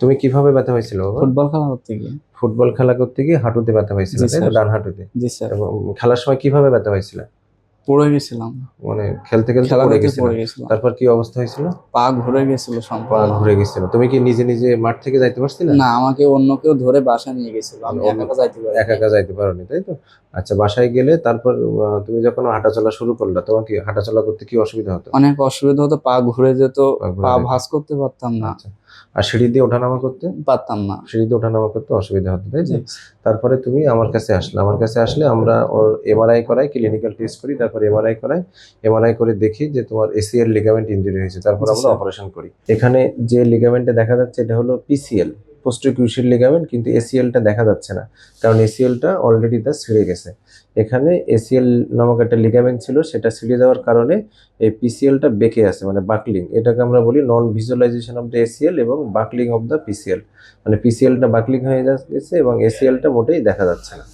তুমি কিভাবে ব্যথা হয়েছিল বাবা? ফুটবল খেলা করতে গিয়ে। ফুটবল খেলা করতে গিয়ে হাঁটুতে ব্যথা হয়েছিল, জি তাই তো? স্যার। ডান হাঁটুতে। জি স্যার। এবং খেলার সময় কিভাবে ব্যথা হয়েছিল? পড়ে গেছিলাম। মানে খেলতে খেলতে খেলা পড়ে করতে গেছিল? পড়ে গেছিলাম। তারপর কি অবস্থা হয়েছিল? পা ঘুরে গেছিল পা সম্পূর্ণ। ঘুরে গেছিল। তুমি কি নিজে নিজে মাঠ থেকে যাইতে পারছিলে? না, আমাকে অন্য কেউ ধরে বাসায় নিয়ে গেছিল, মানে আমি একা একা যাইতে একা পারিনি। একা যাইতে পারোনি, তাই তো? আচ্ছা, বাসায় গেলে তারপর তুমি যখন হাঁটাচলা শুরু করলে, তোমার কি হাঁটাচলা করতে কি অসুবিধা হতো? অনেক অসুবিধা হতো, পা ঘুরে যেত, পা ঘুরে পা যেত? ভাঁজ করতে পারতাম না। আচ্ছা। আর সিঁড়ি দিয়ে ওঠানামা করতে? পারতাম না। সিঁড়ি দিয়ে ওঠানামা করতে অসুবিধা হতো, তাই তো? জি। তারপরে তুমি আমার কাছে আসলে, আমার কাছে আসলে আমরা ওর এমআরআই করাই, ক্লিনিক্যাল টেস্ট করি, তারপর এমআরআই করাই। এমআরআই করে দেখি যে তোমার এসিএল লিগামেন্ট ইনজুরি হয়েছে, তারপর জি আমরা স্যার। অপারেশন করি। এখানে যে লিগামেন্টে দেখা যাচ্ছে এটা হলো পিসিএল, পোস্টেরিয়র ক্রুশিয়াল লিগামেন্ট, কিন্তু এসিএলটা দেখা যাচ্ছে না, কারণ এসিএলটা অলরেডি তা ছিঁড়ে গেছে। এখানে এসিএল নামক একটা লিগামেন্ট ছিল, সেটা ছিঁড়ে যাওয়ার কারণে এই পিসিএলটা বেঁকে আছে, মানে বাকলিং। এটাকে আমরা বলি নন ভিজুয়ালাইজেশন অফ দ্য এসিএল এবং বাকলিং অফ দ্য পিসিএল। মানে পিসিএলটা বাকলিং হয়ে যাচ্ছে এবং এসিএলটা মোটেই দেখা যাচ্ছে না।